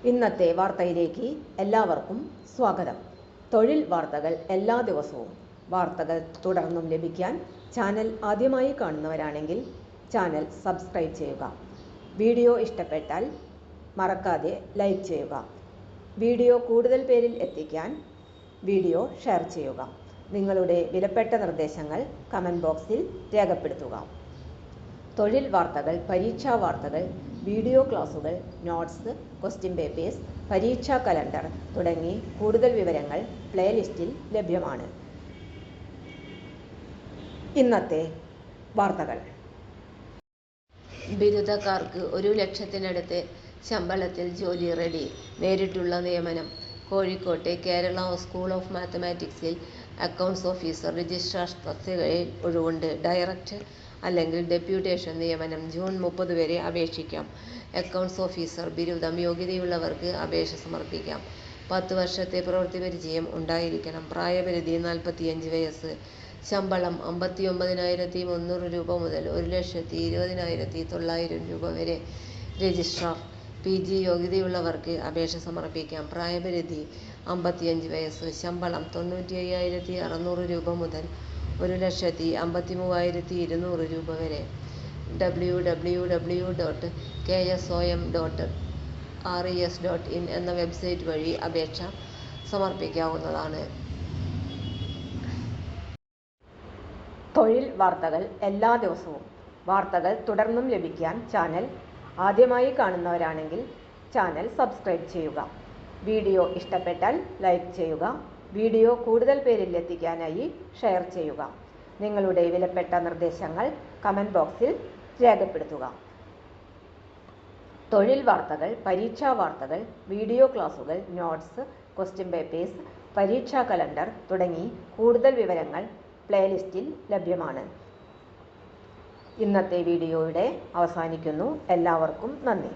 ഇന്നത്തെ വാർത്തയിലേക്ക് എല്ലാവർക്കും സ്വാഗതം. തൊഴിൽ വാർത്തകൾ എല്ലാ ദിവസവും വാർത്തകൾ തുടർന്നും ലഭിക്കാൻ ചാനൽ ആദ്യമായി കാണുന്നവരാണെങ്കിൽ ചാനൽ സബ്സ്ക്രൈബ് ചെയ്യുക. വീഡിയോ ഇഷ്ടപ്പെട്ടാൽ മറക്കാതെ ലൈക്ക് ചെയ്യുക. വീഡിയോ കൂടുതൽ പേരിൽ എത്തിക്കാൻ വീഡിയോ ഷെയർ ചെയ്യുക. നിങ്ങളുടെ വിലപ്പെട്ട നിർദ്ദേശങ്ങൾ കമൻറ്റ് ബോക്സിൽ രേഖപ്പെടുത്തുക. തൊഴിൽ വാർത്തകൾ, പരീക്ഷാ വാർത്തകൾ, വീഡിയോ ക്ലാസുകൾ, നോട്ട്സ്, ക്വസ്റ്റ്യൻ പേപ്പേഴ്സ്, പരീക്ഷാ കലണ്ടർ തുടങ്ങി കൂടുതൽ വിവരങ്ങൾ പ്ലേലിസ്റ്റിൽ ലഭ്യമാണ്. ഇന്നത്തെ വാർത്തകൾ. ബിരുദക്കാർക്ക് 1,00,000-നടുത്ത് ശമ്പളത്തിൽ ജോലി റെഡി. നേരിട്ടുള്ള നിയമനം. കോഴിക്കോട്ടെ കേരള സ്കൂൾ ഓഫ് മാത്തമാറ്റിക്സിൽ അക്കൗണ്ട്സ് ഓഫീസർ, രജിസ്ട്രാർ തസ്തികയിൽ ഒഴിവുണ്ട്. ഡയറക്റ്റ് അല്ലെങ്കിൽ ഡെപ്യൂട്ടേഷൻ നിയമനം. ജൂൺ 30 വരെ അപേക്ഷിക്കാം. അക്കൗണ്ട്സ് ഓഫീസർ ബിരുദം യോഗ്യതയുള്ളവർക്ക് അപേക്ഷ സമർപ്പിക്കാം. 10 വർഷത്തെ പ്രവൃത്തി പരിചയം ഉണ്ടായിരിക്കണം. പ്രായപരിധി 45 വയസ്സ്. ശമ്പളം 59,300 രൂപ മുതൽ 1,20,900 രൂപ വരെ. രജിസ്ട്രാർ PG യോഗ്യതയുള്ളവർക്ക് അപേക്ഷ സമർപ്പിക്കാം. പ്രായപരിധി 55 വയസ്സ്. ശമ്പളം 95,600 രൂപ മുതൽ 1,53,200 രൂപ വരെ. www.ksom.res.in എന്ന വെബ്സൈറ്റ് വഴി അപേക്ഷ സമർപ്പിക്കാവുന്നതാണ്. തൊഴിൽ വാർത്തകൾ എല്ലാ ദിവസവും വാർത്തകൾ തുടർന്നും ലഭിക്കാൻ ചാനൽ ആദ്യമായി കാണുന്നവരാണെങ്കിൽ ചാനൽ സബ്സ്ക്രൈബ് ചെയ്യുക. വീഡിയോ ഇഷ്ടപ്പെട്ടാൽ ലൈക്ക് ചെയ്യുക. വീഡിയോ കൂടുതൽ പേരിൽ എത്തിക്കാനായി ഷെയർ ചെയ്യുക. നിങ്ങളുടെ വിലപ്പെട്ട നിർദ്ദേശങ്ങൾ കമൻറ്റ് ബോക്സിൽ രേഖപ്പെടുത്തുക. തൊഴിൽ വാർത്തകൾ, പരീക്ഷാ വാർത്തകൾ, വീഡിയോ ക്ലാസുകൾ, നോട്ട്സ്, ക്വസ്റ്റ്യൻ പേപ്പേഴ്സ്, പരീക്ഷാ കലണ്ടർ തുടങ്ങി കൂടുതൽ വിവരങ്ങൾ പ്ലേലിസ്റ്റിൽ ലഭ്യമാണ്. ഇന്നത്തെ വീഡിയോയുടെ അവസാനിക്കുന്നു. എല്ലാവർക്കും നന്ദി.